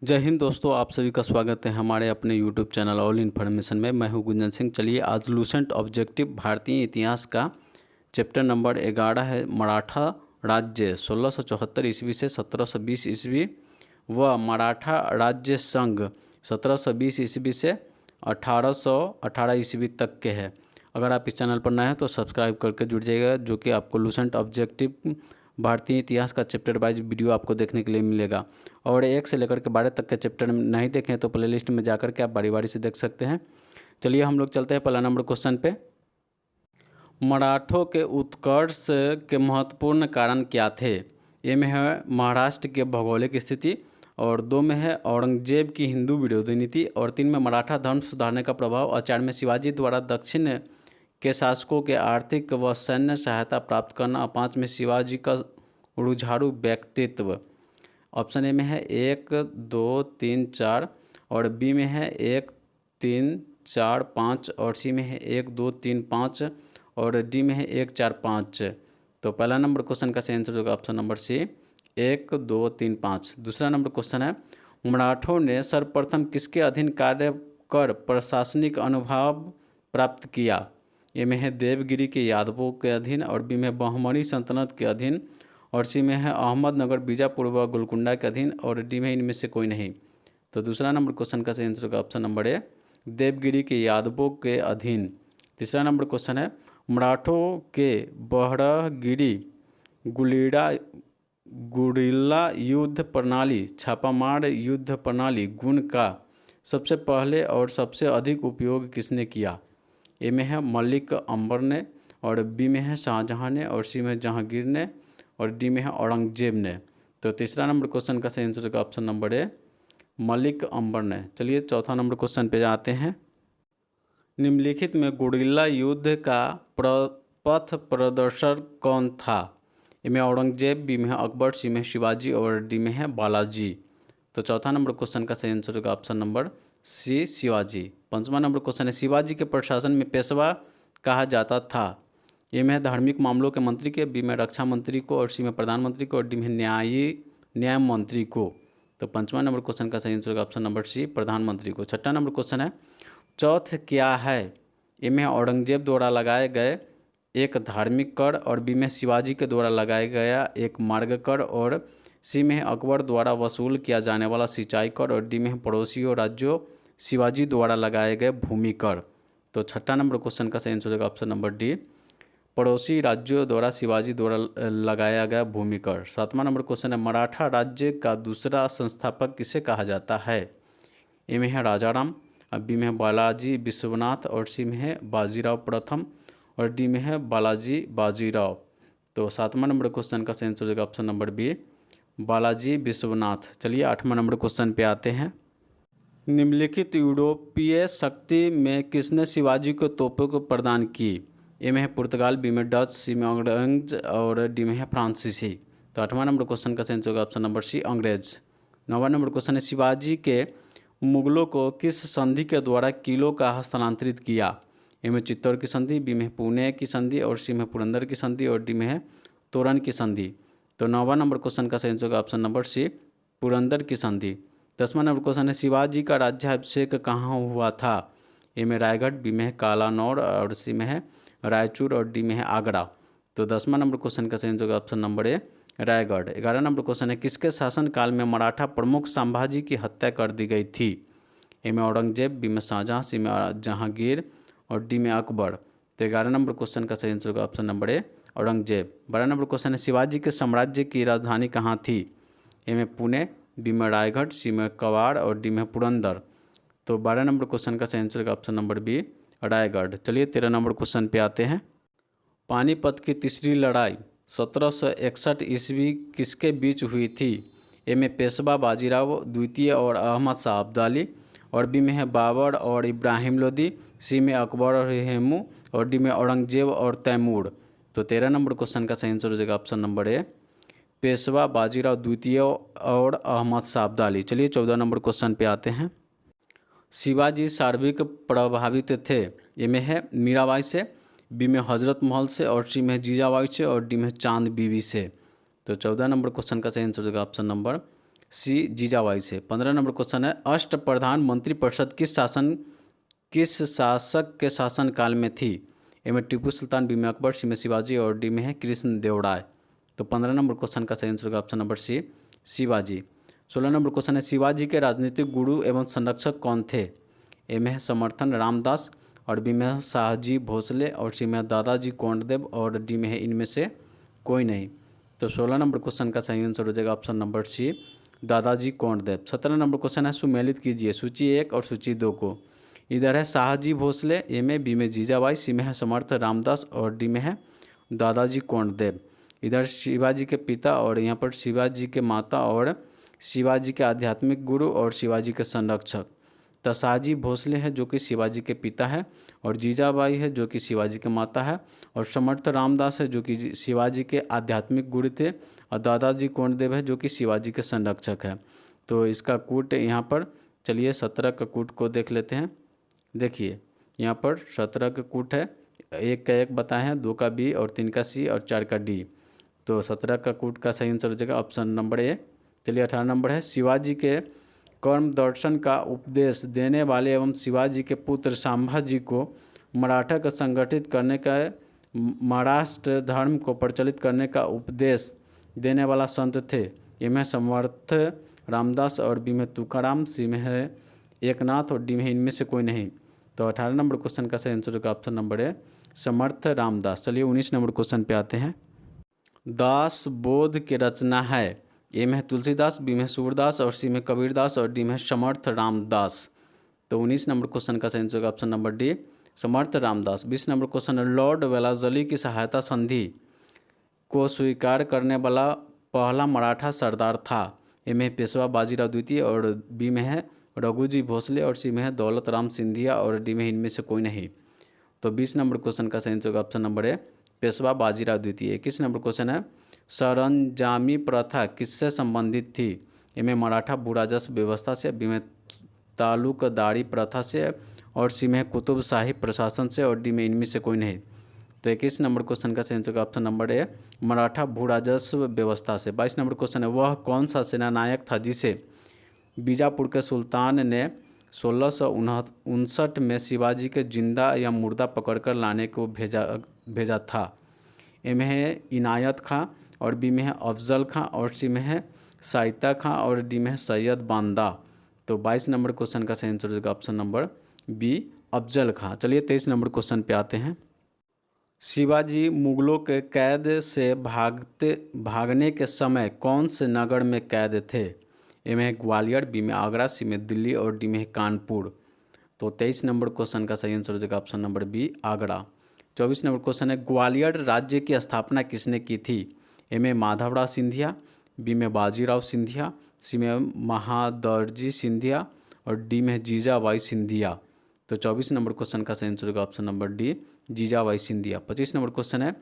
जय हिंद दोस्तों, आप सभी का स्वागत है हमारे अपने यूट्यूब चैनल ऑल इन्फॉर्मेशन में। मैं हूं गुंजन सिंह। चलिए आज लूसेंट ऑब्जेक्टिव भारतीय इतिहास का चैप्टर नंबर 11 है मराठा राज्य 1674 ईस्वी से 1720 ईस्वी व मराठा राज्य संघ 1720 ईस्वी से 1818 ईस्वी तक के है। अगर आप इस चैनल पर नए हैं तो सब्सक्राइब करके जुड़ जाइएगा, जो कि आपको लूसेंट ऑब्जेक्टिव भारतीय इतिहास का चैप्टर वाइज वीडियो आपको देखने के लिए मिलेगा। और 1 से लेकर के 12 तक के चैप्टर नहीं देखें तो प्लेलिस्ट में जाकर के आप बारी बारी से देख सकते हैं। चलिए हम लोग चलते हैं पहला नंबर क्वेश्चन पे। मराठों के उत्कर्ष के महत्वपूर्ण कारण क्या थे? ए में है महाराष्ट्र की भौगोलिक स्थिति, और 2 में है औरंगजेब की हिंदू विरोधी नीति, और 3 में मराठा धर्म सुधारने का प्रभाव, और 4 में शिवाजी द्वारा दक्षिण के शासकों के आर्थिक व सैन्य सहायता प्राप्त करना, 5 में शिवाजी का रुझारू व्यक्तित्व। ऑप्शन ए में है 1, 2, 3, 4, और बी में है 1, 3, 4, 5, और सी में है 1, 2, 3, 5, और डी में है 1, 4, 5। तो पहला नंबर क्वेश्चन का सही आंसर होगा ऑप्शन नंबर सी 1, 2, 3, 5। दूसरा नंबर क्वेश्चन है मराठों ने सर्वप्रथम किसके अधीन कार्य कर प्रशासनिक अनुभाव प्राप्त किया? ए में है देवगिरी के यादवों के अधीन, और बी में बहमनी सल्तनत के अधीन, और सी में है अहमदनगर बीजापुर व गोलकुंडा के अधीन, और डी में इनमें से कोई नहीं। तो दूसरा नंबर क्वेश्चन का सही आंसर होगा ऑप्शन नंबर ए देवगिरी के यादवों के अधीन। तीसरा नंबर क्वेश्चन है मराठों के बहरागिरी गुरिल्ला युद्ध प्रणाली छापामार युद्ध प्रणाली गुण का सबसे पहले और सबसे अधिक उपयोग किसने किया? ए में है मलिक अंबर ने, और बी में है शाहजहां ने, और सी में जहांगीर ने, और डी में है औरंगजेब ने। तो तीसरा नंबर क्वेश्चन का सही आंसर होगा ऑप्शन नंबर ए मलिक अंबर ने। चलिए चौथा नंबर क्वेश्चन पे जाते हैं। निम्नलिखित में गुरिल्ला युद्ध का पथ प्रदर्शक कौन था? ए में औरंगजेब, बी में है अकबर, सी में शिवाजी, और डी में है बालाजी। तो चौथा नंबर क्वेश्चन का सही आंसर होगा ऑप्शन नंबर सी शिवाजी। पांचवा नंबर क्वेश्चन है शिवाजी के प्रशासन में पेशवा कहा जाता था? ए में है धार्मिक मामलों के मंत्री के, बी में रक्षा मंत्री को, और सी में प्रधानमंत्री को, और डी में न्याय मंत्री को। तो पांचवा नंबर क्वेश्चन का सही आंसर होगा ऑप्शन नंबर सी प्रधानमंत्री को। छठा नंबर क्वेश्चन है चौथ क्या है? ए में औरंगजेब द्वारा लगाए गए एक धार्मिक कर, और बी में शिवाजी के द्वारा लगाया गया एक मार्ग कर, और सी में अकबर द्वारा वसूल किया जाने वाला सिंचाई कर, और डी में पड़ोसी राज्यों शिवाजी द्वारा लगाए गए भूमि कर। तो छठा नंबर क्वेश्चन का सही आंसर होगा ऑप्शन नंबर डी पड़ोसी राज्यों द्वारा शिवाजी द्वारा लगाया गया भूमि कर। सातवां नंबर क्वेश्चन है मराठा राज्य का दूसरा संस्थापक किसे कहा जाता है? ए में है राजाराम, बी में है बालाजी विश्वनाथ, और सी में है बाजीराव प्रथम, और डी में है बालाजी बाजीराव। तो सातवां नंबर क्वेश्चन का सही आंसर होगा option number B Balaji Vishwanath. चलिए आठवां नंबर क्वेश्चन पे आते हैं। निम्नलिखित यूरोपीय शक्ति में किसने शिवाजी को तोपों को प्रदान की? ए में है पुर्तगाल, बी में डच, सी में अंग्रेज, और डी में है फ्रांसीसी। तो आठवां नंबर क्वेश्चन का सही आंसर होगा ऑप्शन नंबर सी अंग्रेज। नौवां नंबर क्वेश्चन है शिवाजी के मुगलों को किस संधि के द्वारा किलों का हस्तांतरित किया? ए में चित्तौड़ की संधि, बी में पुणे की संधि, और सी में पुरंदर की संधि, और डी में है तोरण की संधि। तो नौवां नंबर क्वेश्चन का सही आंसर होगा ऑप्शन नंबर सी पुरंदर की संधि। दसवां नंबर क्वेश्चन है शिवाजी का राज्याभिषेक कहाँ हुआ था? ए में रायगढ़, बी में है कालानौर, और सी में है रायचूर, और डी में है आगरा। तो 10वां नंबर क्वेश्चन का सही आंसर होगा ऑप्शन नंबर ए रायगढ़। 11 नंबर क्वेश्चन है किसके शासनकाल में मराठा प्रमुख संभाजी की हत्या कर दी गई थी? ए में औरंगजेब, बी में शाहजहां, सी में जहांगीर, और डी में अकबर। तो 11 नंबर क्वेश्चन का सही आंसर होगा ऑप्शन नंबर ए औरंगजेब। 12 नंबर क्वेश्चन है शिवाजी के साम्राज्य की राजधानी कहाँ थी? ए में पुणे, बी में रायगढ़, सी में कवाड़, और डी में पुरंदर। तो 12 नंबर क्वेश्चन का सही आंसर होगा ऑप्शन नंबर बी रायगढ़। चलिए 13 नंबर क्वेश्चन पे आते हैं। पानीपत की तीसरी लड़ाई 1761 ईस्वी किसके बीच हुई थी? ए में पेशवा बाजीराव द्वितीय और अहमद शाह अब्दाली, और बी में है बाबर और इब्राहिम लोदी, सी में अकबर और हेमू, और डी में औरंगजेब और तैमूर। तो 13 नंबर क्वेश्चन का सही आंसर हो जाएगा ऑप्शन नंबर ए पेशवा बाजीराव द्वितीय और अहमद शाह अब्दाली। चलिए 14 नंबर क्वेश्चन पे आते हैं। शिवाजी सार्विक प्रभावित थे? ए में है मीराबाई से, बी में हजरत महल से, और सी में जीजाबाई से, और डी में चांद बीवी से। तो 14 नंबर क्वेश्चन का सही आंसर होगा ऑप्शन नंबर सी जीजाबाई से। 15 नंबर क्वेश्चन है अष्टप्रधान मंत्रिपरिषद किस शासक के शासनकाल में थी? ए में टीपू सुल्तान, बी में अकबर, सी में शिवाजी और डी में है कृष्ण देवराय। तो 15 नंबर क्वेश्चन का सही आंसर होगा option number C Shivaji. 16 number question है शिवाजी के राजनीतिक गुरु एवं संरक्षक कौन थे? ए में है समर्थन रामदास और बी में है शाहजी भोसले और सी में है दादाजी कोंडदेव और डी में है इनमें से कोई नहीं। तो 16 नंबर क्वेश्चन का सही आंसर हो जाएगा ऑप्शन नंबर सी दादाजी कोंडदेव। 17 नंबर क्वेश्चन है सुमेलित कीजिए सूची 1 और सूची 2 को। इधर है शाहजी भोसले, ए में, बी में जीजाबाई, सी में है समर्थ रामदास और डी में है दादाजी कोंडदेव। इधर शिवाजी के पिता और यहाँ पर शिवाजी के माता और शिवाजी के आध्यात्मिक गुरु और शिवाजी के संरक्षक। तो शाहजी भोसले है जो कि शिवाजी के पिता है और जीजाबाई है जो कि शिवाजी के माता है और समर्थ रामदास है जो कि शिवाजी के आध्यात्मिक गुरु थे और दादाजी कोंडदेव है जो कि शिवाजी के संरक्षक है। तो इसका कूट यहाँ पर चलिए 17 का कूट को देख लेते हैं। देखिए यहाँ पर 17 का कूट है, 1 का 1 बताए हैं, 2 का बी और 3 का सी और 4 का डी। तो 17 का कूट का सही आंसर हो जाएगा ऑप्शन नंबर ए। चलिए 18 नंबर है शिवाजी के कर्म दर्शन का उपदेश देने वाले एवं शिवाजी के पुत्र संभाजी को मराठा को संगठित करने का महाराष्ट्र धर्म को प्रचलित करने का उपदेश देने वाला संत थे। इनमें समर्थ रामदास और बी में तुकाराम, सी में है एकनाथ और डी में इनमें से कोई नहीं। तो 18 नंबर क्वेश्चन का सही आंसर होगा ऑप्शन नंबर है समर्थ रामदास। चलिए 19 नंबर क्वेश्चन पे आते हैं। दास बोध की रचना है, ए में है तुलसीदास, बी में सूरदास और सी में कबीरदास और डी में समर्थ रामदास। तो 19 नंबर क्वेश्चन का सही आंसर होगा option number D Samarth Ramdas. 20 number question है लॉर्ड वेलाजली की सहायता संधि को स्वीकार करने वाला पहला मराठा सरदार था। ए में पेशवा बाजीराव द्वितीय और बी में है रघुजी भोसले और सी में है दौलत राम सिंधिया और डी में इनमें से कोई नहीं। तो 20 नंबर क्वेश्चन का सही आंसर होगा ऑप्शन नंबर ए पेशवा बाजीराव द्वितीय। 21 नंबर क्वेश्चन है सरंजामी प्रथा किससे संबंधित थी? ए में मराठा भूराजस्व व्यवस्था से, बी में तालुकदारी प्रथा से और सी में कुतुब शाही प्रशासन से और डी में इनमें से कोई नहीं। तो 21 नंबर क्वेश्चन का सही आंसर होगा ऑप्शन नंबर ए मराठा भूराजस्व व्यवस्था से। 22 नंबर क्वेश्चन है वह कौन सा सेनानायक था जिसे बीजापुर के सुल्तान ने 1659 में शिवाजी के जिंदा या मुर्दा पकड़कर लाने को भेजा था? ए में है इनायत खां और बी में है अफजल खां और सी में है साइता खां और डी में है सैयद बांदा। तो 22 नंबर क्वेश्चन का सही आंसर होगा ऑप्शन नंबर बी अफजल खां। चलिए 23 नंबर क्वेश्चन पे आते हैं। शिवाजी मुगलों के कैद से भागने के समय कौन से नगर में कैद थे? ए में है ग्वालियर, बी में आगरा, सी में दिल्ली और डी में है कानपुर। तो 23 नंबर क्वेश्चन का सही आंसर हो जाएगा option number B Agra. 24 number question है ग्वालियर राज्य की स्थापना किसने की थी? ए में माधवराव सिंधिया, बी में बाजीराव सिंधिया, सी में महादरजी सिंधिया और डी में जीजाबाई सिंधिया। तो 24 नंबर क्वेश्चन का सही आंसर होगा option number D Jijabai Scindia. 25 number question है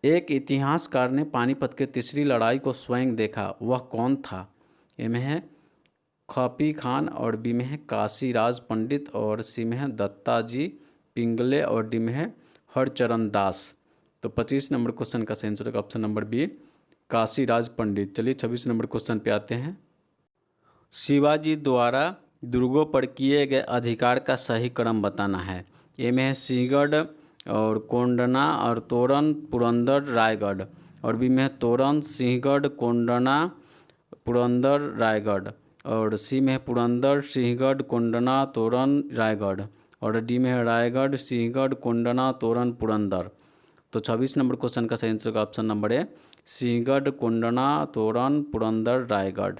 एक इतिहासकार ने पानीपत के तीसरी लड़ाई को स्वयं देखा, वह कौन था? ए में है खपी खान और बी में है काशीराज पंडित और सी में है दत्ताजी पिंगले और डी में है हरचरण दास। तो 25 नंबर क्वेश्चन का सही आंसर होगा ऑप्शन नंबर बी काशीराज पंडित। चलिए 26 नंबर क्वेश्चन पे आते हैं। शिवाजी द्वारा दुर्गों पर किए गए अधिकार का सही क्रम बताना है। ए में है सिंहगढ़ और कोंडना और तोरण पुरंदर रायगढ़ और बी में है तोरण सिंहगढ़ कोंडना पुरंदर रायगढ़ और सी में है पुरंदर सिंहगढ़ कोंडना तोरण रायगढ़ और डी में है रायगढ़ सिंहगढ़ कोंडना तोरण पुरंदर। तो 26 नंबर क्वेश्चन का सही आंसर का ऑप्शन नंबर है सिंहगढ़ कोंडना तोरण पुरंदर रायगढ़।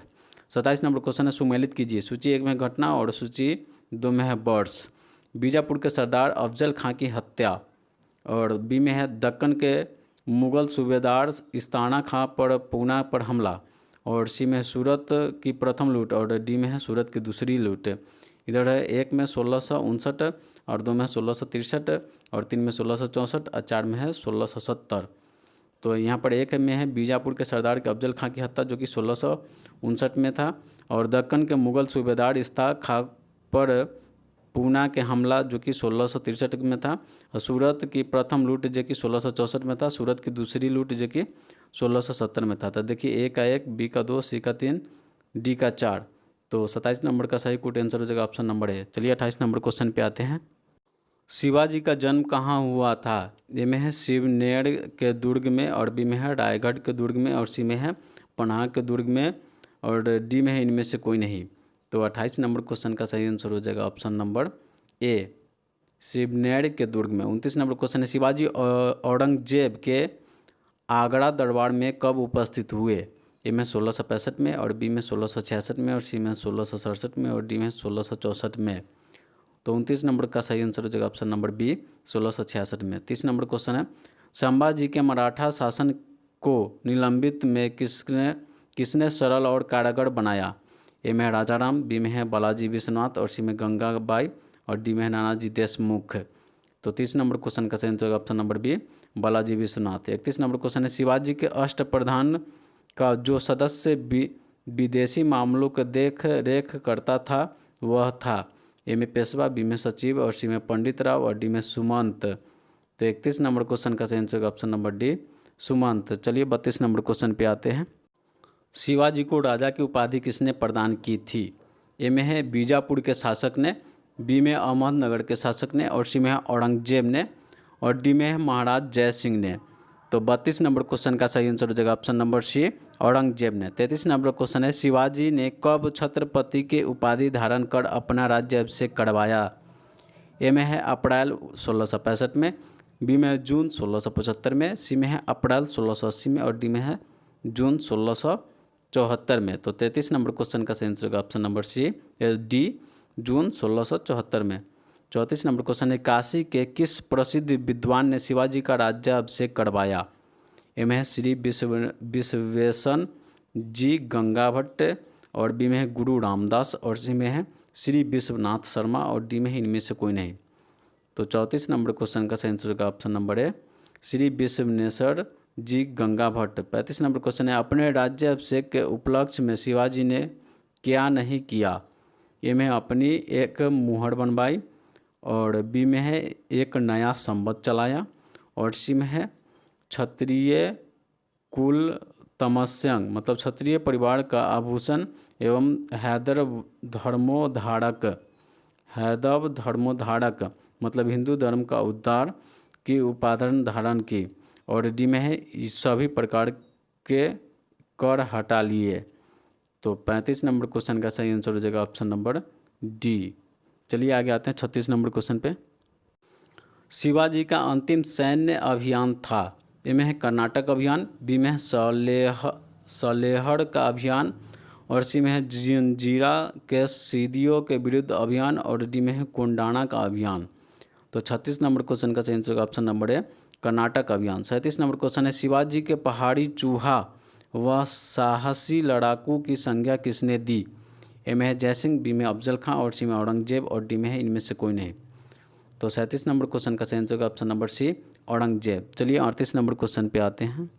27 नंबर क्वेश्चन है सुमेलित कीजिए सूची 1 में घटना और सूची 2 में है वर्ष। बीजापुर के सरदार अफजल खां की हत्या और बी में है दक्कन के मुगल सूबेदार इस्ताना खां पर पूना पर हमला और सी में सूरत की प्रथम लूट और डी में है सूरत की दूसरी लूट। इधर है 1 में 1659 और 2 में 1663 और 3 में 1664 और 4 में है 1670। तो यहाँ पर 1 में है बीजापुर के सरदार के अफजल खां की हत्या जो कि 1659 में था और दक्कन के मुगल सूबेदार इस्ताक खां पर पूना के हमला जो कि 1663 में था और सूरत की प्रथम लूट जो कि 1664 में था, सूरत की दूसरी लूट जो कि 1670 में था। तो देखिए ए का 1, बी का 2, सी का 3, डी का 4। तो 27 नंबर का सही कोट आंसर हो जाएगा ऑप्शन नंबर ए। चलिए 28 नंबर क्वेश्चन पे आते हैं। शिवाजी का जन्म कहाँ हुआ था? ए में है शिवनेर के दुर्ग में, और बी में है रायगढ़ के दुर्ग में, और सी में है पन्ना के दुर्ग में, और डी में है इनमें से कोई नहीं। तो 28 नंबर क्वेश्चन का सही आंसर हो जाएगा ऑप्शन नंबर ए, शिवनेर के दुर्ग में। 29 नंबर क्वेश्चन है, शिवाजी औरंगजेब के आगरा दरबार में कब उपस्थित हुए? ए में 1665 में, और बी में 1666 में, और सी में 1667 में, और डी में 1664 में। तो 29 नंबर का सही आंसर हो जाएगा ऑप्शन नंबर बी, 1666 में। 30 नंबर क्वेश्चन है, संभाजी के मराठा शासन को निलंबित में किसने किसने सरल और कारगर बनाया? ए में है राजाराम, बी में है बालाजी विश्वनाथ, और सी में गंगाबाई, और डी में है नानाजी देशमुख। तो 30 नंबर क्वेश्चन का सही आंसर होगा option number B, Balaji Vishwanath. 31 number question है, शिवाजी के अष्टप्रधान का जो सदस्य विदेशी मामलों की देख रेख करता था वह था? ए में पेशवा, बी में सचिव, और सी में पंडित राव, और डी में सुमंत। तो 31 नंबर क्वेश्चन का सही आंसर होगा ऑप्शन नंबर डी, सुमंत। चलिए 32 नंबर क्वेश्चन पे आते हैं। शिवाजी को राजा की उपाधि किसने प्रदान की थी? ए में है बीजापुर के शासक ने, बी में अहमदनगर के शासक ने, और सी में है औरंगजेब ने, और डी में है महाराज जय सिंह ने। तो 32 नंबर क्वेश्चन का सही आंसर हो जाएगा ऑप्शन नंबर सी, औरंगजेब ने। 33 नंबर क्वेश्चन है, शिवाजी ने कब छत्रपति के उपाधि धारण कर अपना राज्य अभिषेक करवाया? ए में है अप्रैल 1665 में, बी में है जून 1675 में, सी में है अप्रैल 1680 में, और डी में है जून 1674 में। तो 33 नंबर क्वेश्चन का सही आंसर होगा ऑप्शन नंबर सी, डी, जून 1674 में। 34 नंबर क्वेश्चन है, काशी के किस प्रसिद्ध विद्वान ने शिवाजी का राज्याभिषेक करवाया? ए में है श्री विश्वेशन जी गंगाभट्ट, और बी में है गुरु रामदास, और सी में है श्री विश्वनाथ शर्मा, और डी में है इनमें से कोई नहीं। तो 34 नंबर क्वेश्चन का सही आंसर होगा option number A, Shri Vishweshwar ji Gangabhatt. 35 नंबर क्वेश्चन है, अपने राज्याभिषेक के उपलक्ष्य में शिवाजी ने क्या नहीं किया? ए में अपनी एक मुहर बनवाई, और बी में है एक नया संवत चलाया, और सी में है क्षत्रिय कुल तमस्यंग मतलब क्षत्रिय परिवार का आभूषण एवं हैदव धर्मोद्धारक मतलब हिंदू धर्म का उद्धार की उपाधि धारण की, और डी में है सभी प्रकार के कर हटा लिए। तो 35 नंबर क्वेश्चन का सही आंसर हो जाएगा ऑप्शन नंबर डी। चलिए आगे आते हैं 36 नंबर क्वेश्चन पे। शिवाजी का अंतिम सैन्य अभियान था? ए में है कर्नाटक अभियान, बी में है सलेहड़ का अभियान, और सी में है जंजीरा के सीदियों के विरुद्ध अभियान, और डी में है कोंडाना का अभियान। तो 36 नंबर क्वेश्चन का सही आंसर होगा ऑप्शन नंबर ए, कर्नाटक अभियान। 37 नंबर क्वेश्चन है, शिवाजी के पहाड़ी चूहा व साहसी लड़ाकू की संज्ञा किसने दी? ए में है जयसिंह, बी में अफजल खां, और सी में औरंगजेब, और डी में है इनमें से कोई नहीं। तो 37 नंबर क्वेश्चन का सही आंसर होगा ऑप्शन नंबर सी, औरंगजेब। चलिए 38 नंबर क्वेश्चन पे आते हैं।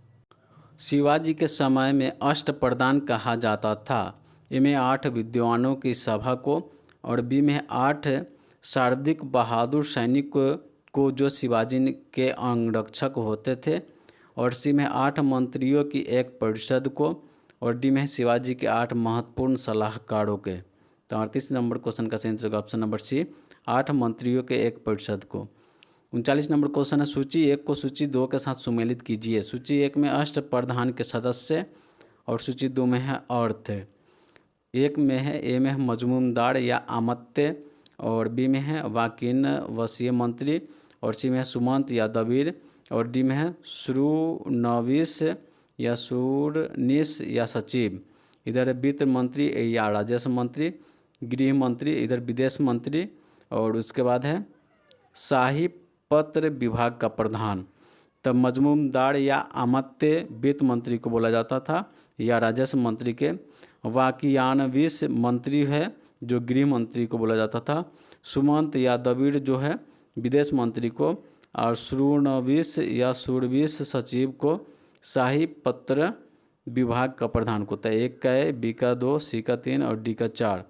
शिवाजी के समय में अष्टप्रधान कहा जाता था? ए में 8 विद्वानों की सभा को, और बी में 8 सर्वाधिक बहादुर सैनिक को जो शिवाजी के अंगरक्षक होते थे, और सी में 8 मंत्रियों की एक परिषद को, और डी में शिवाजी के 8 महत्वपूर्ण सलाहकारों के। तो 38 नंबर क्वेश्चन का सही आंसर होगा ऑप्शन नंबर सी, 8 मंत्रियों के एक परिषद को। 39 नंबर क्वेश्चन है, सूची 1 को सूची 2 के साथ सुमेलित कीजिए। सूची 1 में अष्टप्रधान के सदस्य, और सूची 2 में है अर्थ। 1 में है ए में है मजमूमदार या आमत्य, और बी में है वाकिन वसीय मंत्री, और सी में है सुमंत या दबीर, और डी में है श्रूनविस या सूरनीस या सचिव। इधर है वित्त मंत्री या राजस्व मंत्री, गृह मंत्री, इधर विदेश मंत्री, और उसके बाद है शाही पत्र विभाग का प्रधान। तब मजमूमदार या आमत्य वित्त मंत्री को बोला जाता था या राजस्व मंत्री के। वाकियानविस मंत्री है जो गृह मंत्री को बोला जाता था। सुमंत या दबीर जो है विदेश मंत्री को, और श्रूनविस या सूरविस सचिव को शाही पत्र विभाग का प्रधान को। तो 1 का है, बी का 2, सी का 3, और डी का 4।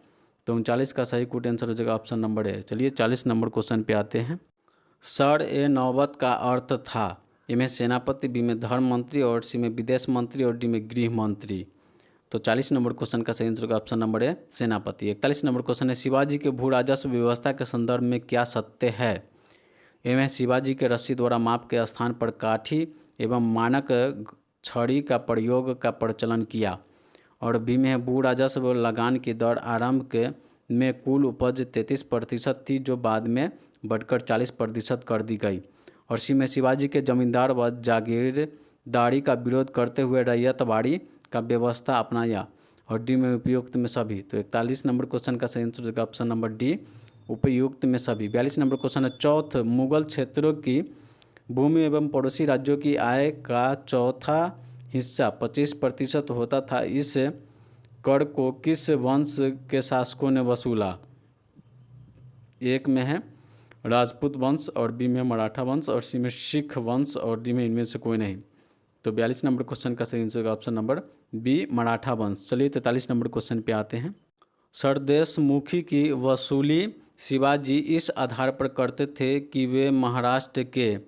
तो 39 का सही कोट आंसर हो जाएगा ऑप्शन नंबर ए। चलिए 40 नंबर क्वेश्चन पे आते हैं। सर ए नौबत का अर्थ था? ए में सेनापति, बी में धर्म मंत्री, और सी में विदेश मंत्री, और डी में गृह मंत्री। तो 40 नंबर क्वेश्चन का सही आंसर होगा ऑप्शन नंबर ए सेनापति। 41 नंबर क्वेश्चन है शिवाजी के भू राजस्व व्यवस्था के संदर्भ में क्या सत्य है? ए में शिवाजी के रस्सी द्वारा माप के स्थान पर काठी एवं मानक छड़ी का प्रयोग का प्रचलन किया। और बी में है भू राजस्व लगान की दर आरंभ के में कुल उपज 33% थी जो बाद में बढ़कर 40% कर दी गई। और सी में शिवाजी के जमींदार व जागीरदारी का विरोध करते हुए रैयतवाड़ी का व्यवस्था अपनाया। और डी में उपयुक्त में सभी। तो 41 नंबर क्वेश्चन का सही आंसर होगा ऑप्शन नंबर डी उपयुक्त में सभी। 42 नंबर क्वेश्चन है चौथ मुगल क्षेत्रों की भूमि एवं पड़ोसी राज्यों की आय का चौथा हिस्सा 25% होता था। इस कर को किस वंश के शासकों ने वसूला? एक में है राजपूत वंश और बी में मराठा वंश और सी में सिख वंश और डी में इनमें से कोई नहीं। तो 42 नंबर क्वेश्चन का सही आंसर होगा ऑप्शन नंबर बी मराठा वंश। चलिए 43 नंबर क्वेश्चन पे आते हैं। सरदेशमुखी की वसूली शिवाजी इस आधार पर करते थे कि वे महाराष्ट्र के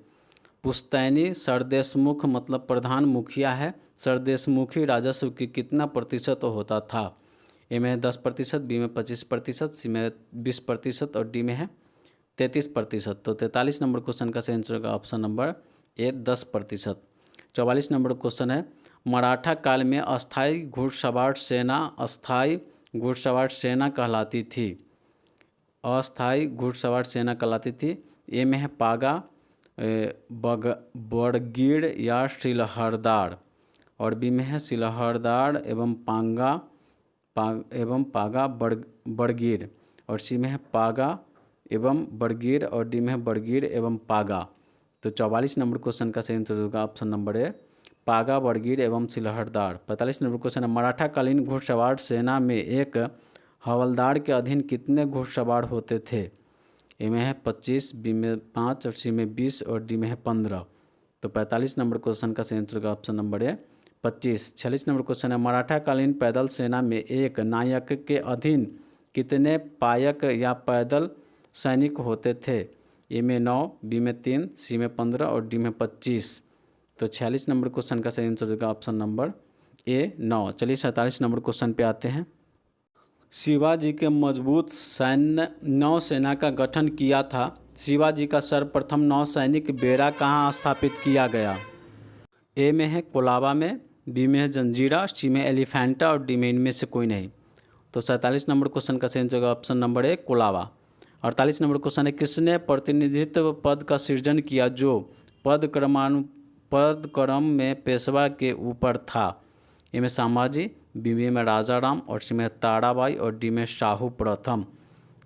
पुश्तैनी सरदेशमुख मतलब प्रधान मुखिया है। सरदेशमुखी राजस्व की कितना प्रतिशत होता था? ए में 10%, बी में 25%, सी में 20% और डी में है 33%। तो 43 नंबर क्वेश्चन का सही आंसर होगा ऑप्शन नंबर ए 10%। 44 नंबर क्वेश्चन है मराठा काल में अस्थायी घुड़सवार सेना कहलाती थी। अस्थायी घुड़सवार सेना कहलाती थी। ए में है पागा, बड़गीड़ या सिलहरदार और बी में है सिलहरदार एवं पागा बड़गीर और सी में है पागा एवं बड़गीर और डी में है बड़गीर एवं पागा। तो 44 नंबर क्वेश्चन का सही आंसर होगा ऑप्शन नंबर ए पागा बड़गीर एवं सिलहरदार। 45 नंबर क्वेश्चन है मराठा कालीन घुड़सवार सेना में एक हवलदार के अधीन कितने घुड़सवार होते थे? ए में है 25, बी में 5 और सी में 20 और डी में है 15। तो 45 नंबर क्वेश्चन का सही आंसर होगा ऑप्शन नंबर ए 25। 46 नंबर क्वेश्चन है मराठा कालीन पैदल सेना में एक नायक के अधीन कितने पायक या पैदल सैनिक होते थे? ए में 9, बी में 3, सी में 15 और डी में 25। तो 46 नंबर क्वेश्चन का सही आंसर होगा ऑप्शन नंबर ए 9। चलिए 47 नंबर क्वेश्चन पे आते हैं। शिवाजी के मजबूत सैन्य नौसेना का गठन किया था। शिवाजी का सर्वप्रथम नौसैनिक बेड़ा कहाँ स्थापित किया गया? ए में है कोलाबा में, बी में है जंजीरा, सी में एलिफेंटा और डी में इनमें से कोई नहीं। तो 47 नंबर क्वेश्चन का सही आंसर होगा ऑप्शन नंबर ए कोलाबा। 48 नंबर क्वेश्चन है किसने प्रतिनिधित्व पद का सृजन किया जो पद क्रम में पेशवा के ऊपर था? ए में संभाजी, बी में राजाराम और सी में ताराबाई और डी में शाहू प्रथम।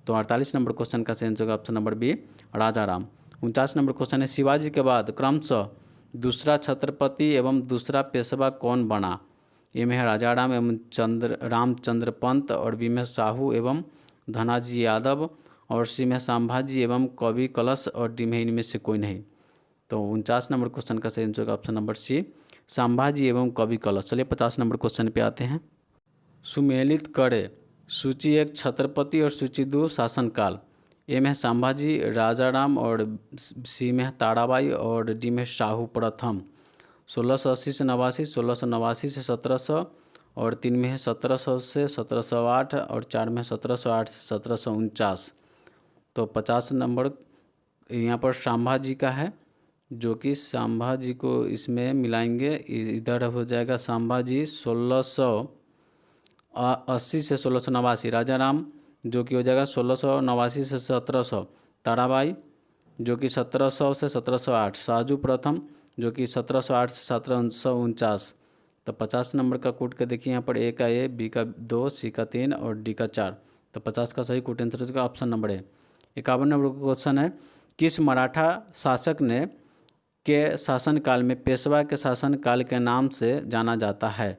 तो 48 नंबर क्वेश्चन का सही आंसर होगा option number B Rajaram. 49 number question है शिवाजी के बाद क्रमशः दूसरा छत्रपति एवं दूसरा पेशवा कौन बना? ए में है राजाराम एवं रामचंद्र पंत और बी में साहू एवं धनाजी यादव और सी में संभाजी एवं कवि कलश और डी में इनमें से कोई नहीं। तो 49 नंबर क्वेश्चन का सही आंसर होगा ऑप्शन नंबर सी संभाजी एवं कवि कलश। चलिए 50 नंबर क्वेश्चन पे आते हैं। सुमेलित करे सूची 1 छत्रपति और सूची 2 शासनकाल। ए में संभाजी, राजाराम और सी में ताराबाई और डी में शाहू प्रथम। 1680 से 89, 1689 से 1700 और 3 में है 1700 से 1708 और 4 में 1708 से 1749। तो 50 नंबर यहाँ पर संभाजी का है जो कि संभाजी को इसमें मिलाएंगे, इधर हो जाएगा संभाजी 1680 से 1689, राजाराम जो कि हो जाएगा 1689 से 1700, ताराबाई जो कि 1700 से 1708, शाहजू प्रथम जो कि 1708 से 1749। तो 50 नंबर का कूट के देखिए यहाँ पर ए का ए, बी का 2, सी का 3 और डी का 4। तो 50 का सही कूट आंसर होगा ऑप्शन नंबर ए। 51 नंबर का क्वेश्चन है किस मराठा शासक ने के शासनकाल में पेशवा के शासनकाल के नाम से जाना जाता है?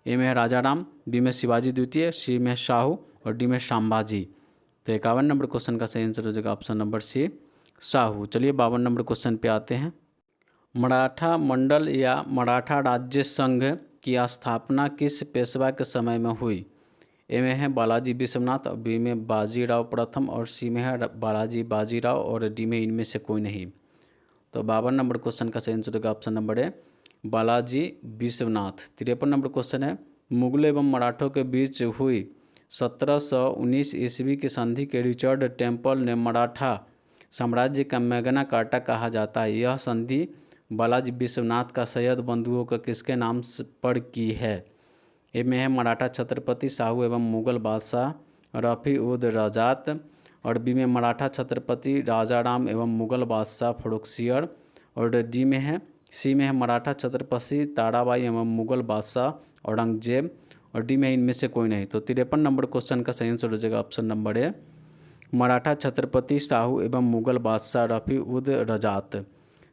ए में है राजाराम, बी में शिवाजी द्वितीय, सी में शाहू और डी में संभाजी। तो 51 नंबर क्वेश्चन का सही आंसर हो जाएगा ऑप्शन नंबर सी शाहू। चलिए 52 नंबर क्वेश्चन पे आते हैं। मराठा मंडल या मराठा राज्य संघ की स्थापना किस पेशवा के समय में हुई? ए में है बालाजी विश्वनाथ, बी में बाजीराव प्रथम और सी में है बालाजी बाजीराव और डी में इनमें से कोई नहीं। तो 52 नंबर क्वेश्चन का सही आंसर होगा ऑप्शन नंबर ए बालाजी विश्वनाथ। 53 नंबर क्वेश्चन है मुगलों एवं मराठों के बीच हुई 1719 ईस्वी की संधि के रिचर्ड टेम्पल ने मराठा साम्राज्य का मैग्ना कार्टा कहा जाता है। यह संधि बालाजी विश्वनाथ का सैयद बंधुओं का किसके नाम पर की है? ए में है मराठा छत्रपति शाहू एवं मुगल बादशाह रफ़ी उद रजात, और बी में मराठा छत्रपति राजा राम एवं मुगल बादशाह फर्रुखसियर, और सी में है मराठा छत्रपति ताराबाई एवं मुगल बादशाह औरंगजेब, और डी में इनमें से कोई नहीं। तो 53 नंबर क्वेश्चन का सही आंसर हो जाएगा ऑप्शन नंबर ए, मराठा छत्रपति शाहू एवं मुगल बादशाह रफ़ी उद रजात।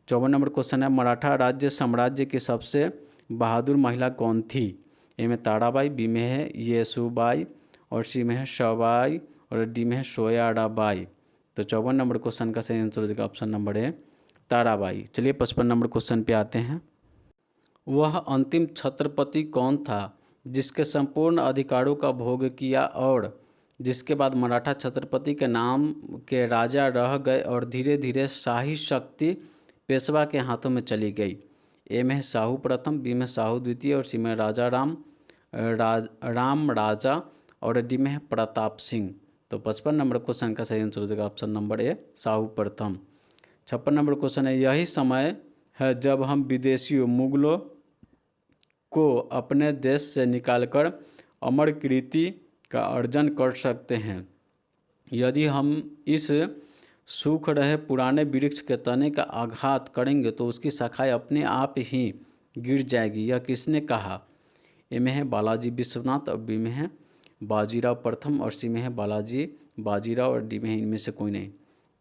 54 नंबर क्वेश्चन है, मराठा राज्य साम्राज्य की सबसे बहादुर महिला कौन थी? ए में ताराबाई, बी में है येसुबाई, और सी में है शबाई, और डी में है सोयाराबाई। तो 54 नंबर क्वेश्चन का सही आंसर हो जाएगा ऑप्शन नंबर ए, ताराबाई। चलिए 55 नंबर क्वेश्चन पे आते हैं। वह अंतिम छत्रपति कौन था जिसके संपूर्ण अधिकारों का भोग किया और जिसके बाद मराठा छत्रपति के नाम के राजा रह गए और धीरे धीरे शाही शक्ति पेशवा के हाथों में चली गई? ए में है शाहू प्रथम, बी में शाहू द्वितीय, और सी में राजा राम राजा, और डी में है प्रताप सिंह। तो 55 नंबर क्वेश्चन का सही आंसर हो जाएगा ऑप्शन नंबर ए, शाहू प्रथम। 56 नंबर क्वेश्चन है, यही समय है जब हम विदेशियों मुगलों को अपने देश से निकालकर अमर कीर्ति का अर्जन कर सकते हैं। यदि हम इस सूख रहे पुराने वृक्ष के तने का आघात करेंगे तो उसकी शाखाएं अपने आप ही गिर जाएगी, यह किसने कहा? ए में है बालाजी विश्वनाथ, और बी में है बाजीराव प्रथम, और सी में है बालाजी बाजीराव, और डी में है इनमें से कोई नहीं।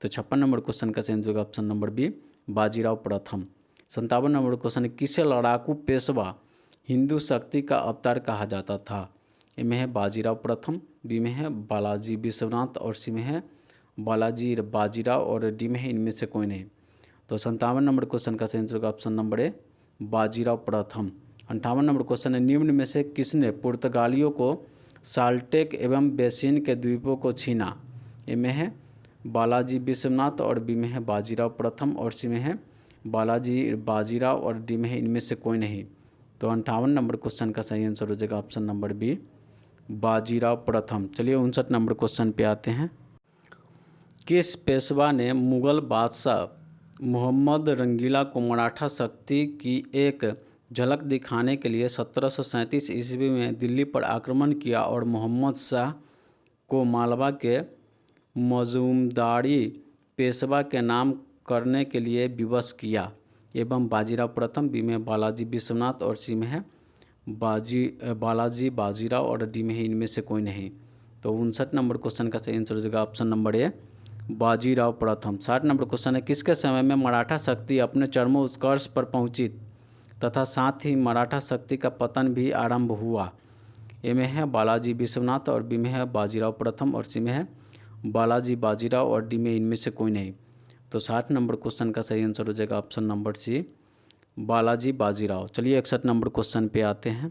तो 56 नंबर क्वेश्चन का सही होगा ऑप्शन नंबर बी, बाजीराव प्रथम। 57 नंबर क्वेश्चन है, किसे लड़ाकू पेशवा हिंदू शक्ति का अवतार कहा जाता था? ए में है बाजीराव प्रथम, बी में है बालाजी विश्वनाथ, और सी में है बालाजी बाजीराव, और डी में है इनमें से कोई नहीं। तो 57 नंबर क्वेश्चन का सही होगा ऑप्शन नंबर ए, बाजीराव प्रथम। 58 नंबर क्वेश्चन है, निम्न में से किसने पुर्तगालियों को साल्टेक एवं बेसिन के द्वीपों को छीना? ए में है बालाजी विश्वनाथ, और बी में है बाजीराव प्रथम, और सी में है बालाजी बाजीराव, और डी में है इनमें से कोई नहीं। तो 58 नंबर क्वेश्चन का सही आंसर हो जाएगा ऑप्शन नंबर बी, बाजीराव प्रथम। चलिए 59 नंबर क्वेश्चन पे आते हैं। किस पेशवा ने मुगल बादशाह मोहम्मद रंगीला को मराठा शक्ति की एक झलक दिखाने के लिए 1737 ईस्वी में दिल्ली पर आक्रमण किया और मोहम्मद शाह को मालवा के मजूमदारी पेशवा के नाम करने के लिए विवश किया? एवं बाजीराव प्रथम, बी में बालाजी विश्वनाथ, और सी में है बालाजी बाजीराव, और डी में है इनमें से कोई नहीं। तो 59 नंबर क्वेश्चन का सही आंसर हो जाएगा ऑप्शन नंबर ए, बाजीराव प्रथम। 60 नंबर क्वेश्चन है, किसके समय में मराठा शक्ति अपने चरमोत्कर्ष पर पहुंची तथा साथ ही मराठा शक्ति का पतन भी आरंभ हुआ? ए में है बालाजी विश्वनाथ, और बी में है बाजीराव प्रथम, और सी में है बालाजी बाजीराव, और डी में इनमें से कोई नहीं। तो 60 नंबर क्वेश्चन का सही आंसर हो जाएगा option number C, Balaji Bajirao. चलिए 61 नंबर क्वेश्चन पे आते हैं।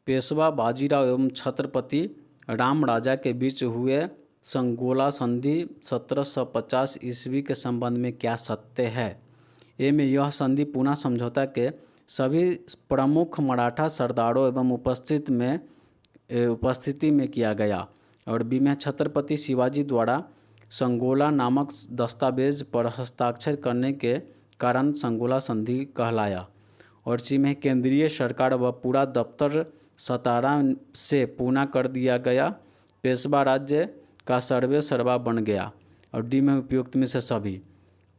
पेशवा बाजीराव एवं छत्रपति राम राजा के बीच हुए संगोला संधि 1750 ईस्वी के संबंध में क्या सत्य है? ए में यह संधि पूना समझौता के सभी प्रमुख मराठा सरदारों एवं उपस्थिति में किया गया, और बी में छत्रपति शिवाजी द्वारा संगोला नामक दस्तावेज पर हस्ताक्षर करने के कारण संगोला संधि कहलाया, और सी में केंद्रीय सरकार व पूरा दफ्तर सतारा से पूना कर दिया गया, पेशवा राज्य का सर्वे सर्वा बन गया, और डी में उपयुक्त में से सभी।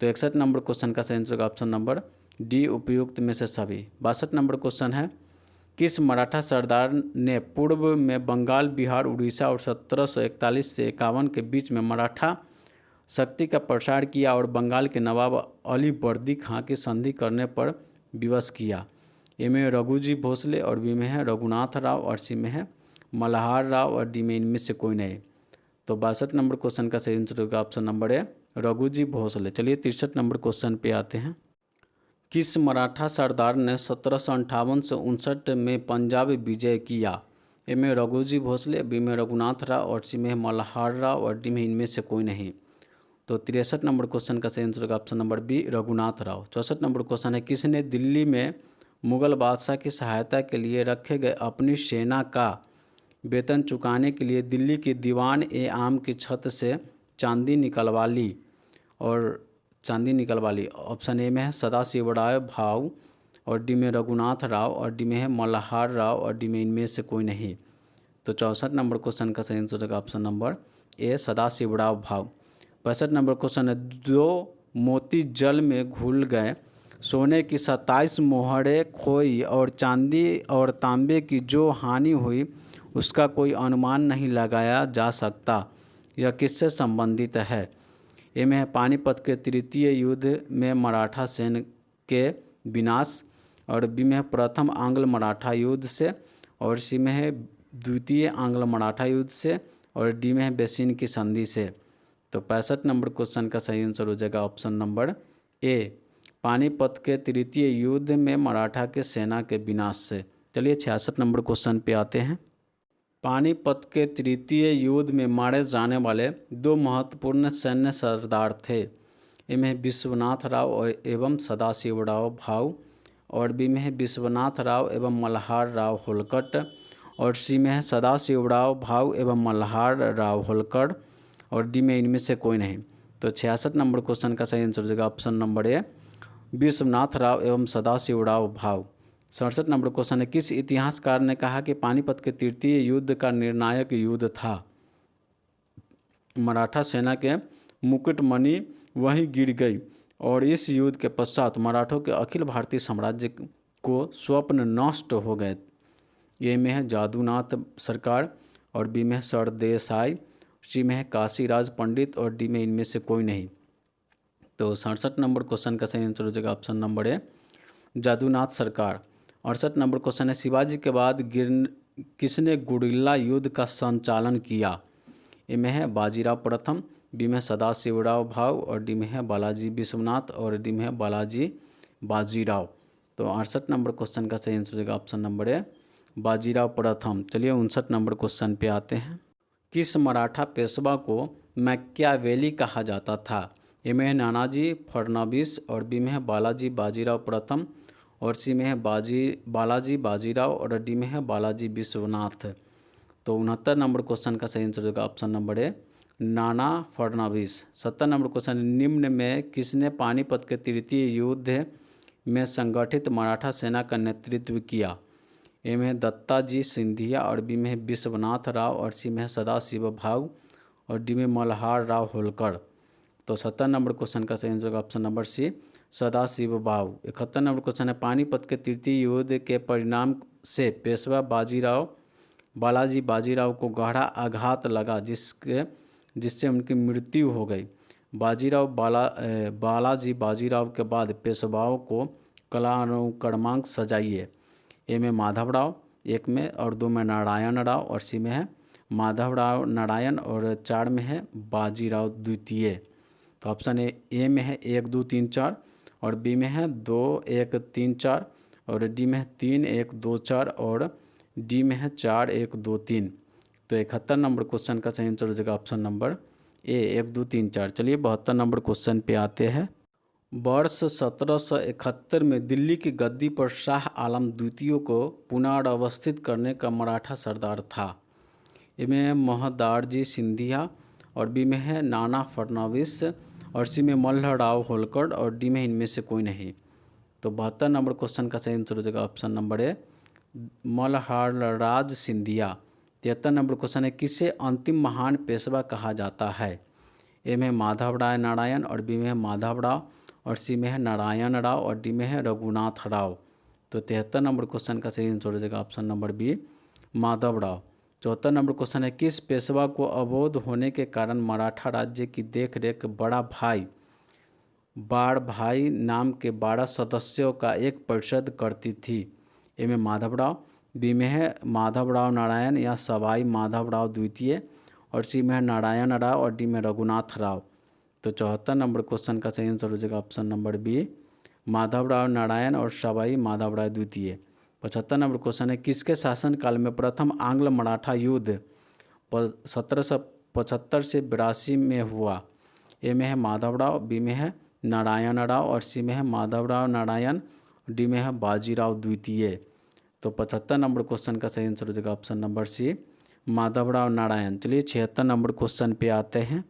तो 61 नंबर क्वेश्चन का सही आंसर होगा ऑप्शन नंबर डी, उपयुक्त में से सभी। 62 नंबर क्वेश्चन है, किस मराठा सरदार ने पूर्व में बंगाल, बिहार, उड़ीसा और 1741 से 51 के बीच में मराठा शक्ति का प्रसार किया और बंगाल के नवाब अली वर्दी खां की संधि करने पर विवश किया? ए में रघुजी भोसले, और बी में है रघुनाथ राव, और सी में है मल्हार राव, और डी में इनमें से कोई नहीं। तो 62 नंबर क्वेश्चन का सही आंसर होगा option number A, Raghuji Bhosle. चलिए 63 नंबर क्वेश्चन पे आते हैं। किस मराठा सरदार ने 1758 से 59 में पंजाब विजय किया? ए में रघुजी भोसले, बी में रघुनाथ राव, और सी में मल्हार राव, और डी में इनमें से कोई नहीं। तो 63 नंबर क्वेश्चन का सही आंसर होगा option number B, Raghunath Rao. 64 number question है, किसने दिल्ली में मुगल बादशाह की सहायता के लिए रखे गए अपनी सेना का वेतन चुकाने के लिए दिल्ली की दीवान ए आम की छत से चांदी निकलवा ली ऑप्शन ए में है सदाशिवराव भाऊ, और डी में रघुनाथ राव, और डी में है मल्हार राव, और डी में इनमें से कोई नहीं। तो 64 नंबर क्वेश्चन का सही आंसर होगा ऑप्शन नंबर ए सदाशिवराव भाऊ। 65 नंबर क्वेश्चन है, दो मोती जल में घुल गए, सोने की 27 मोहरें खोई और चांदी और तांबे की जो हानि हुई उसका कोई अनुमान नहीं लगाया जा सकता, यह किससे संबंधित है। ए में है पानीपत के तृतीय युद्ध में मराठा सैन्य के विनाश, और बी में है प्रथम आंग्ल मराठा युद्ध से, और सी में है द्वितीय आंग्ल मराठा युद्ध से, और डी में है बेसिन की संधि से। तो 65 नंबर क्वेश्चन का सही आंसर हो जाएगा ऑप्शन नंबर ए पानीपत के तृतीय युद्ध में मराठा के सेना के विनाश से। चलिए 66 नंबर क्वेश्चन पे आते हैं। पानीपत के तृतीय युद्ध में मारे जाने वाले दो महत्वपूर्ण सैन्य सरदार थे। इनमें विश्वनाथ राव एवं सदाशिवराव भाऊ, और बी में है विश्वनाथ राव एवं मल्हार राव होलकर, और सी में है सदाशिवराव भाऊ एवं मल्हार राव होलकर, और डी में इनमें से कोई नहीं। तो 66 नंबर क्वेश्चन का सही आंसर हो जाएगा ऑप्शन नंबर ए विश्वनाथ राव एवं सदाशिवराव भाऊ। 67 नंबर क्वेश्चन है, किस इतिहासकार ने कहा कि पानीपत के तृतीय युद्ध का निर्णायक युद्ध था। मराठा सेना के मुकुटमणि वहीं गिर गई, और इस युद्ध के पश्चात मराठों के अखिल भारतीय साम्राज्य को स्वप्न नष्ट हो गए। ए में है जादूनाथ सरकार, और बी में है सरदेसाई, सी में है काशीराज पंडित, और डी में इनमें से कोई नहीं। तो 67 नंबर क्वेश्चन का सही आंसर हो जाएगा ऑप्शन नंबर ए जादूनाथ सरकार। 68 नंबर क्वेश्चन है, शिवाजी के बाद किसने गुरिल्ला युद्ध का संचालन किया। ए में है बाजीराव प्रथम, बी में सदाशिवराव भाऊ, और डी में है बालाजी विश्वनाथ, और डी में है बालाजी बाजीराव। तो 68 नंबर क्वेश्चन का सही आंसर हो जाएगा ऑप्शन नंबर ए बाजीराव प्रथम। चलिए 59 नंबर क्वेश्चन पे आते हैं। किस मराठा पेशवा को मैकियावेली कहा जाता था। ए में है नानाजी फडणवीस, और बी में है बालाजी बाजीराव प्रथम, और सी में है बालाजी बाजीराव, और डी में है बालाजी विश्वनाथ। तो 69 नंबर क्वेश्चन का सही आंसर होगा ऑप्शन नंबर ए नाना फडणवीस। 70 नंबर क्वेश्चन, निम्न में किसने पानीपत के तृतीय युद्ध में संगठित मराठा सेना का नेतृत्व किया। ए में है दत्ताजी सिंधिया, और बी में है विश्वनाथ राव, और सी में है सदाशिव भाऊ, और डी में मल्हार राव होलकर। तो 70 नंबर क्वेश्चन का सही आंसर होगा ऑप्शन नंबर सी सदाशिव भाऊ। 71 नंबर क्वेश्चन है, पानीपत के तृतीय युद्ध के परिणाम से पेशवा बालाजी बाजीराव को गहरा आघात लगा जिससे उनकी मृत्यु हो गई। बालाजी बाजीराव के बाद पेशवाओं को कालानुक्रमांक सजाइए। ए में माधवराव एक में, और दो में नारायण राव, और सी में है माधवराव नारायण, और 4 में है बाजीराव द्वितीय। तो ऑप्शन ए में है 1 2 3 4, और बी में है 2 1 3 4, और डी में है 3 1 2 4, और डी में है 4 1 2 3। तो 71 नंबर क्वेश्चन का सही आंसर हो जाएगा ऑप्शन नंबर ए 1 2 3 4। चलिए 72 नंबर क्वेश्चन पे आते हैं। वर्ष 1771 में दिल्ली की गद्दी पर शाह आलम द्वितीय को पुनर्व्यवस्थित करने का मराठा सरदार था। इनमें महदारजी सिंधिया, और बी में है नाना फडणवीस, और सी में मल्हारराव होलकर, और डी में इनमें से कोई नहीं। तो 72 नंबर क्वेश्चन का सही आंसर हो जाएगा option number A Malharraj Scindia. 73 नंबर क्वेश्चन है, किसे अंतिम महान पेशवा कहा जाता है। ए में माधवराव नारायण, और बी में है माधवराव, और सी में है नारायण राव, और डी में है रघुनाथ राव। तो 73 नंबर क्वेश्चन का सही आंसर हो जाएगा option number B Madhavrao. 74 number question है, किस पेशवा को अवोध होने के कारण मराठा राज्य की देखरेख बाड़ भाई नाम के 12 सदस्यों का एक परिषद करती थी। ए में माधवराव, बी में है माधवराव नारायण या सवाई माधवराव द्वितीय, और सी में है नारायण राव, और डी में रघुनाथ राव। तो 74 नंबर क्वेश्चन का सही आंसर हो जाएगा option number B Madhavrao Narayan और सवाई माधवराव द्वितीय। 75 नंबर क्वेश्चन है, किसके शासनकाल में प्रथम आंग्ल मराठा युद्ध 1775 से 82 में हुआ। ए में है माधवराव, बी में है नारायण राव, और सी में है माधवराव नारायण, डी में है बाजीराव द्वितीय। तो 75 नंबर क्वेश्चन का सही आंसर हो जाएगा option number C, Madhavrao Narayan. चलिए 76 नंबर क्वेश्चन पे आते हैं।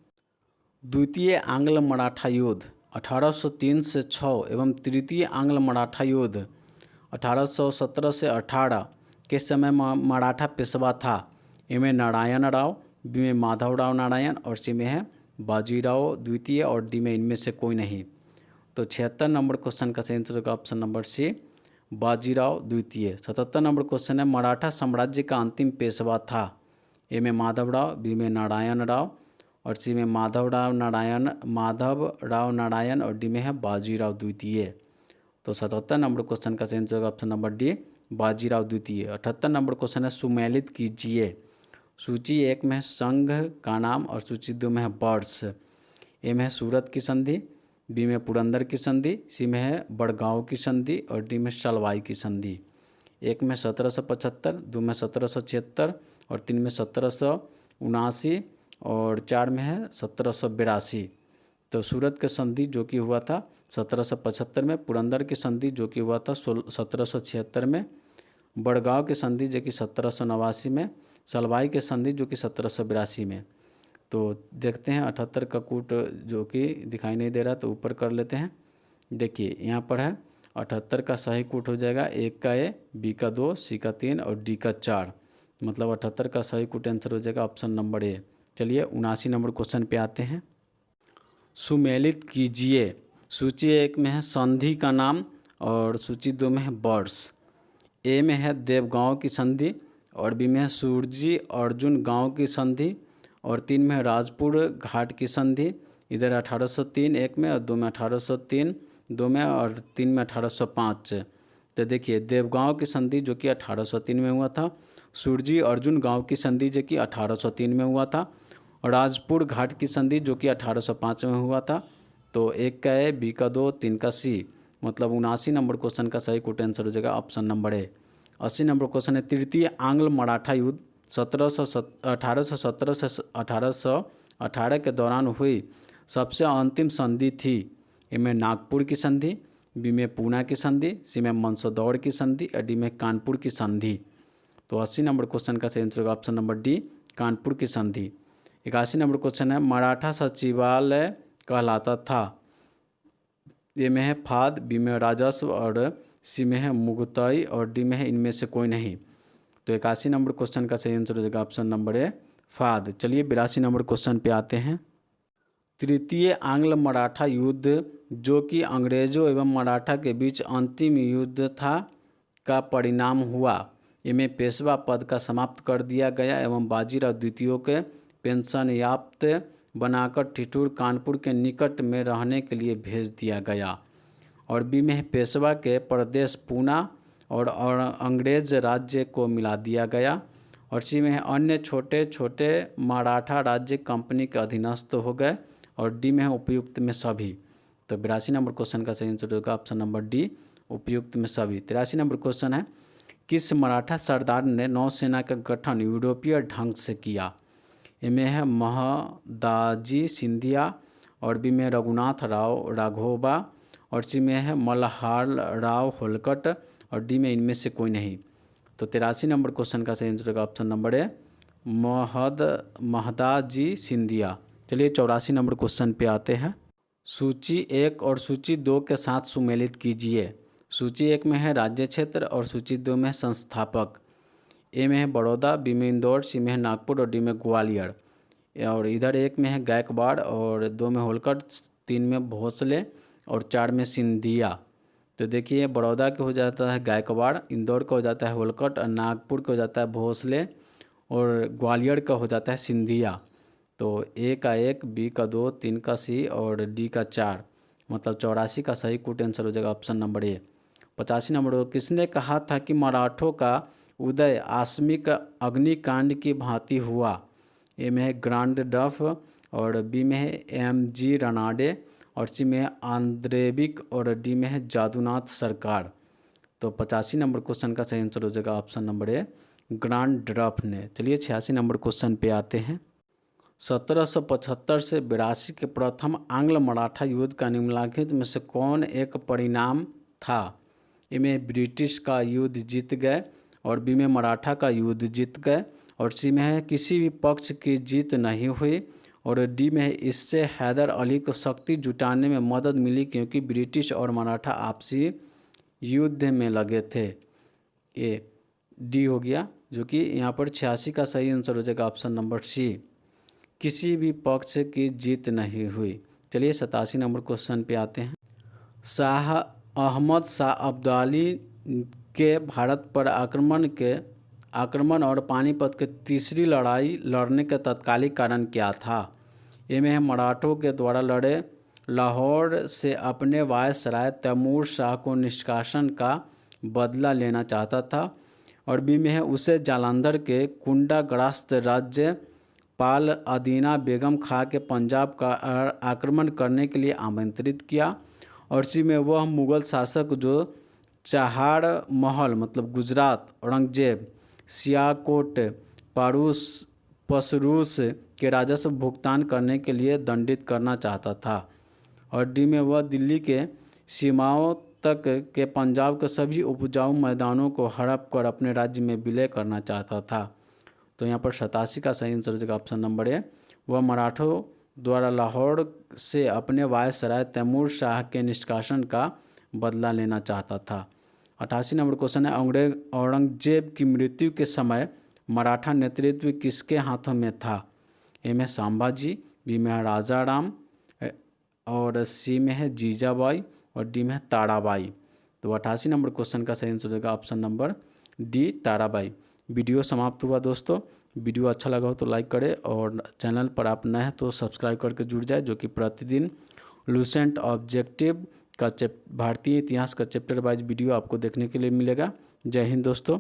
द्वितीय आंग्ल मराठा युद्ध 1803 से 6 एवं तृतीय आंग्ल मराठा युद्ध 1817 से 18 के समय मराठा पेशवा था। ए में नारायण राव, बी में माधवराव नारायण और सी में है बाजीराव द्वितीय और डी में इनमें से कोई नहीं। तो 76 नंबर क्वेश्चन का सही आंसर होगा ऑप्शन नंबर सी, बाजीराव द्वितीय। 77 नंबर क्वेश्चन है, मराठा साम्राज्य का अंतिम पेशवा था। ए में माधवराव, बी में नारायण राव और सी में माधवराव नारायण और डी में है बाजीराव द्वितीय। तो 77 नंबर क्वेश्चन का सही आंसर होगा ऑप्शन नंबर डी, बाजीराव द्वितीय। 78 नंबर क्वेश्चन है, सुमेलित कीजिए। सूची 1 में है संघ का नाम और सूची 2 में है वर्ष। ए में है सूरत की संधि, बी में पुरंदर की संधि, सी में है बड़गांव की संधि और डी में सलवाई की संधि। 1 में 1775, 2 में 1776 और 3 में 1779 और 4 में है 1782। तो सूरत की संधि जो कि हुआ था 1775 में, पुरंदर की संधि जो कि हुआ था 1776 में, बड़गांव की संधि जो कि 1789 में, सलवाई की संधि जो कि 1782 में। तो देखते हैं 78 का कूट जो कि दिखाई नहीं दे रहा तो ऊपर कर लेते हैं। देखिए यहाँ पर है 78 का सही कूट हो जाएगा 1 का ए, बी का 2, सी का 3 और डी का 4। मतलब 78 का सही कूट आंसर हो जाएगा ऑप्शन नंबर ए। चलिए 79 नंबर क्वेश्चन पे आते हैं। सुमेलित कीजिए। सूची 1 में है संधि का नाम और सूची 2 में है वर्ष। ए में है देवगांव की संधि और बी में है सूरजी अर्जुन गांव की संधि और 3 में है राजपुर घाट की संधि। इधर 1803 1 में और 2 में 1803 2 में और 3 में 1805। तो देखिए देवगांव की संधि जो कि 1803 में हुआ था, सूरजी अर्जुन गांव की संधि जो कि 1803 में हुआ था और राजपुर घाट की संधि जो कि 1805 में हुआ था। तो 1 का ए, बी का 2, 3 का सी। मतलब 79 नंबर क्वेश्चन का सही कूट आंसर हो जाएगा ऑप्शन नंबर ए। 80 नंबर क्वेश्चन है, तृतीय आंग्ल मराठा युद्ध 1817 से 1818 के दौरान हुई सबसे अंतिम संधि थी। ए में नागपुर की संधि, बी में पूना की संधि, सी में मंसदौड़ की संधि और डी में कानपुर की संधि। तो 80 नंबर क्वेश्चन का सही आंसर होगा ऑप्शन नंबर डी, कानपुर की संधि। 81 नंबर क्वेश्चन है, मराठा सचिवालय कहलाता था। ए में है फाद, बी में राजस्व और सी में है मुगतई और डी में है इनमें से कोई नहीं। तो 81 नंबर क्वेश्चन का सही आंसर हो जाएगा ऑप्शन नंबर ए, फाद। चलिए 82 नंबर क्वेश्चन पे आते हैं। तृतीय आंग्ल मराठा युद्ध जो कि अंग्रेजों एवं मराठा के बीच अंतिम युद्ध था का परिणाम हुआ। इनमें पेशवा पद का समाप्त कर दिया गया एवं बाजीराव द्वितीय के पेंशन याफ्त बनाकर ठिठुर कानपुर के निकट में रहने के लिए भेज दिया गया। और बी में पेशवा के प्रदेश पूना और अंग्रेज राज्य को मिला दिया गया और सी में अन्य छोटे छोटे मराठा राज्य कंपनी के अधीनस्थ हो गए और डी में है उपयुक्त में सभी। तो 82 नंबर क्वेश्चन का सही आंसर होगा ऑप्शन नंबर डी, उपयुक्त में सभी। 83 नंबर क्वेश्चन है, किस मराठा सरदार ने नौसेना का गठन यूरोपीय ढंग से किया। इनमें है महदाजी सिंधिया और बी में रघुनाथ राव राघोबा और सी में है मल्हार राव होलकट और डी में इनमें से कोई नहीं। तो 83 नंबर क्वेश्चन का सही आंसर होगा ऑप्शन नंबर ए, महदाजी सिंधिया। चलिए 84 नंबर क्वेश्चन पे आते हैं। सूची 1 और सूची 2 के साथ सुमेलित कीजिए। सूची 1 में है राज्य क्षेत्र और सूची 2 में है संस्थापक। ए में है बड़ौदा, बी में इंदौर, सी में है नागपुर और डी में ग्वालियर। और इधर 1 में है गायकवाड़ और 2 में होलकर, 3 में भोसले और 4 में सिंधिया। तो देखिए बड़ौदा के हो जाता है गायकवाड़, इंदौर का हो जाता है होलकर और नागपुर का हो जाता है भोसले और ग्वालियर का हो जाता है सिंधिया। तो ए का 1, बी का 2, 3 का सी और डी का 4। मतलब 84 का सही कूट आंसर हो जाएगा ऑप्शन नंबर ए। 85 नंबर, किसने कहा था कि मराठों का उदय आकस्मिक अग्निकांड की भांति हुआ। ए में है ग्रांड डफ और बी में है एम.जी. रनाडे और सी में है आंद्रेबिक और डी में है जादूनाथ सरकार। तो 85 नंबर क्वेश्चन का सही आंसर हो जाएगा ऑप्शन नंबर ए, ग्रांड डफ ने। चलिए 86 नंबर क्वेश्चन पे आते हैं। 1775 से 82 के प्रथम आंग्ल मराठा युद्ध का निम्नलिखित में से कौन एक परिणाम था। ए में ब्रिटिश का युद्ध जीत गए, और बी में मराठा का युद्ध जीत गए, और सी में है किसी भी पक्ष की जीत नहीं हुई, और डी में है इससे हैदर अली को शक्ति जुटाने में मदद मिली क्योंकि ब्रिटिश और मराठा आपसी युद्ध में लगे थे। ए डी हो गया, जो कि यहाँ पर 86 का सही आंसर हो जाएगा ऑप्शन नंबर सी, किसी भी पक्ष की जीत नहीं हुई। चलिए 87 नंबर क्वेश्चन पे आते हैं। शाह अहमद शाह अब्दाली के भारत पर आक्रमण और पानीपत के तीसरी लड़ाई लड़ने का तत्कालिक कारण क्या था? ए में है मराठों के द्वारा लड़े लाहौर से अपने वायसराय तैमूर शाह को निष्कासन का बदला लेना चाहता था, और बी में है उसे जालंधर के कुंडाग्रस्त राज्य पाल अदीना बेगम खां के पंजाब का आक्रमण करने के लिए आमंत्रित किया, और सी में वह मुग़ल शासक जो चहाड़ महल मतलब गुजरात, औरंगजेब, सियालकोट, पसरूस के राजस्व भुगतान करने के लिए दंडित करना चाहता था, और डी में वह दिल्ली के सीमाओं तक के पंजाब के सभी उपजाऊ मैदानों को हड़प कर अपने राज्य में विलय करना चाहता था। तो यहाँ पर 87 का सही आंसर हो जाएगा ऑप्शन नंबर ए, वह मराठों द्वारा लाहौर से अपने वायसराय तैमूर शाह के निष्कासन का बदला लेना चाहता था। 88 नंबर क्वेश्चन है, औरंगजेब की मृत्यु के समय मराठा नेतृत्व किसके हाथों में था? ए में संभाजी, बी में है राजा राम, और सी में है जीजाबाई, और डी में है ताराबाई। तो 88 नंबर क्वेश्चन का सही आंसर हो जाएगा option number D, Tarabai. Video समाप्त हुआ दोस्तों। वीडियो अच्छा लगा हो तो लाइक करें, और चैनल पर आप नए हैं तो सब्सक्राइब करके जुड़ जाए, जो कि प्रतिदिन लुसेंट ऑब्जेक्टिव का भारतीय इतिहास का चैप्टर वाइज वीडियो आपको देखने के लिए मिलेगा। जय हिंद दोस्तों।